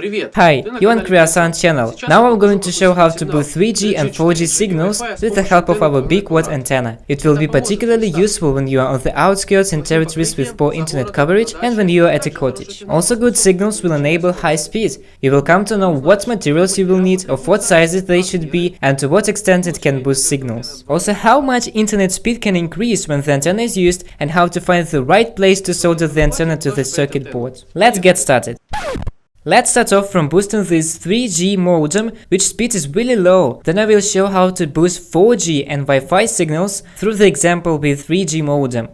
Hi, you're on Kreosan channel. Now I'm going to show how to boost 3G and 4G signals with the help of our big quad antenna. It will be particularly useful when you are on the outskirts in territories with poor internet coverage and when you are at a cottage. Also, good signals will enable high speed. You will come to know what materials you will need, of what sizes they should be, and to what extent it can boost signals. Also, how much internet speed can increase when the antenna is used, and how to find the right place to solder the antenna to the circuit board. Let's get started. Let's start off from boosting this 3G modem, which speed is really low. Then I will show how to boost 4G and Wi-Fi signals through the example with 3G modem.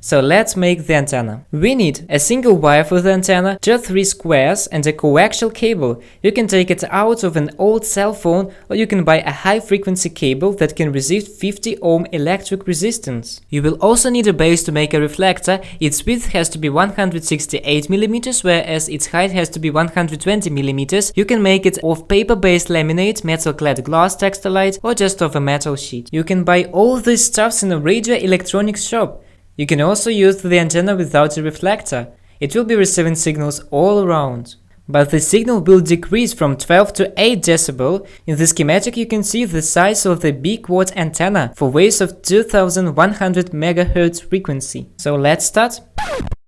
So let's make the antenna. We need a single wire for the antenna, just 3 squares and a coaxial cable. You can take it out of an old cell phone, or you can buy a high frequency cable that can resist 50 ohm electric resistance. You will also need a base to make a reflector. Its width has to be 168 mm, whereas its height has to be 120 mm. You can make it of paper-based laminate, metal-clad glass, textolite, or just of a metal sheet. You can buy all these stuffs in a radio electronics shop. You can also use the antenna without a reflector. It will be receiving signals all around. But the signal will decrease from 12 to 8 dB. In the schematic you can see the size of the big quad antenna for waves of 2100 MHz frequency. So let's start.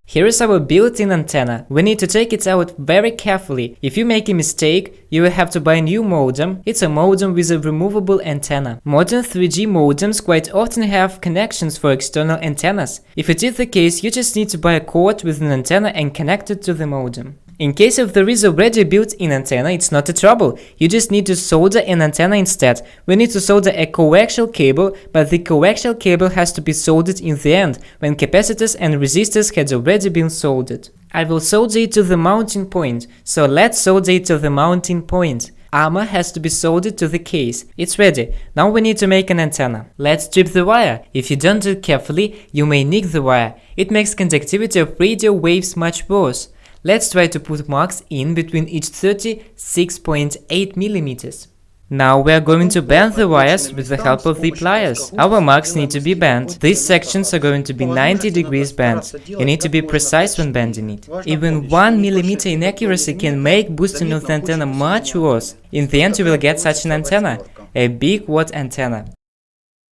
Here is our built-in antenna. We need to take it out very carefully. If you make a mistake, you will have to buy a new modem. It's a modem with a removable antenna. Modern 3G modems quite often have connections for external antennas. If it is the case, you just need to buy a cord with an antenna and connect it to the modem. In case if there is already a built-in antenna, it's not a trouble. You just need to solder an antenna instead. We need to solder a coaxial cable, but the coaxial cable has to be soldered in the end, when capacitors and resistors had already been soldered. I will solder it to the mounting point, so let's solder it to the mounting point. Armor has to be soldered to the case. It's ready. Now we need to make an antenna. Let's strip the wire. If you don't do it carefully, you may nick the wire. It makes conductivity of radio waves much worse. Let's try to put marks in between each 36.8 mm. Now we are going to bend the wires with the help of the pliers. Our marks need to be bent. These sections are going to be 90 degrees bent. You need to be precise when bending it. Even 1 mm inaccuracy can make boosting of the antenna much worse. In the end you will get such an antenna, a big quad antenna.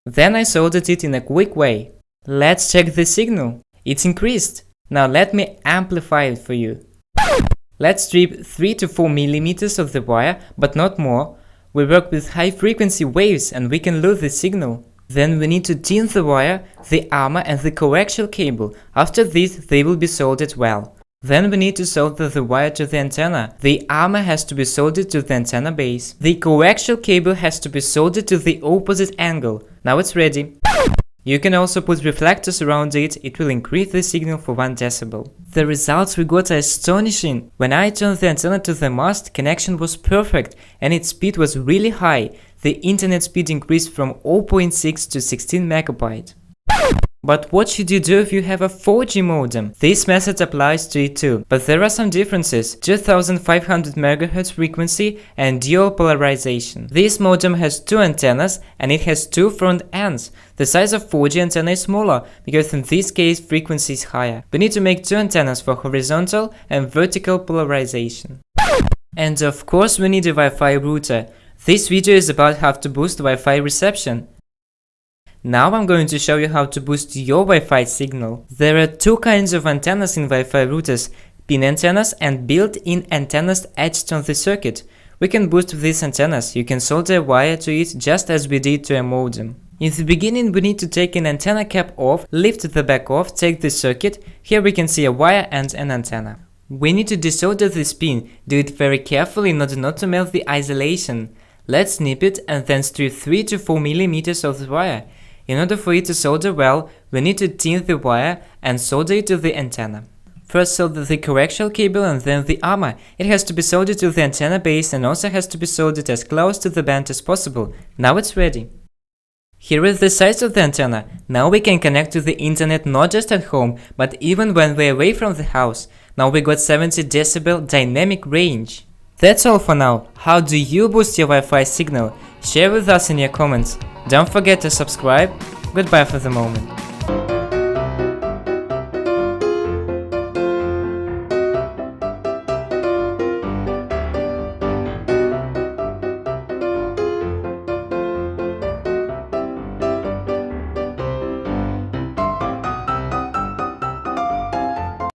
Then I soldered it in a quick way. Let's check the signal. It's increased. Now let me amplify it for you. Let's strip 3 to 4 mm of the wire, but not more. We work with high frequency waves and we can lose the signal. Then we need to thin the wire, the armor and the coaxial cable. After this they will be soldered well. Then we need to solder the wire to the antenna. The armor has to be soldered to the antenna base. The coaxial cable has to be soldered to the opposite angle. Now it's ready. You can also put reflectors around it. It will increase the signal for 1 dB. The results we got are astonishing. When I turned the antenna to the mast, connection was perfect and its speed was really high. The internet speed increased from 0.6 to 16 MB. But what should you do if you have a 4G modem? This method applies to it too, but there are some differences: 2500 MHz frequency and dual polarization. This modem has 2 antennas and it has 2 front ends. The size of 4G antenna is smaller, because in this case frequency is higher. We need to make 2 antennas for horizontal and vertical polarization. And of course we need a Wi-Fi router. This video is about how to boost Wi-Fi reception. Now I'm going to show you how to boost your Wi-Fi signal. There are 2 kinds of antennas in Wi-Fi routers: pin antennas and built-in antennas etched on the circuit. We can boost these antennas. You can solder a wire to it just as we did to a modem. In the beginning we need to take an antenna cap off, lift the back off, take the circuit. Here we can see a wire and an antenna. We need to desolder this pin. Do it very carefully in order not to melt the isolation. Let's snip it and then strip 3 to 4 mm of the wire. In order for it to solder well, we need to thin the wire and solder it to the antenna. First solder the coaxial cable and then the armor. It has to be soldered to the antenna base and also has to be soldered as close to the band as possible. Now it's ready. Here is the size of the antenna. Now we can connect to the internet not just at home, but even when we're away from the house. Now we got 70 dB dynamic range. That's all for now. How do you boost your Wi-Fi signal? Share with us in your comments. Don't forget to subscribe. Goodbye for the moment.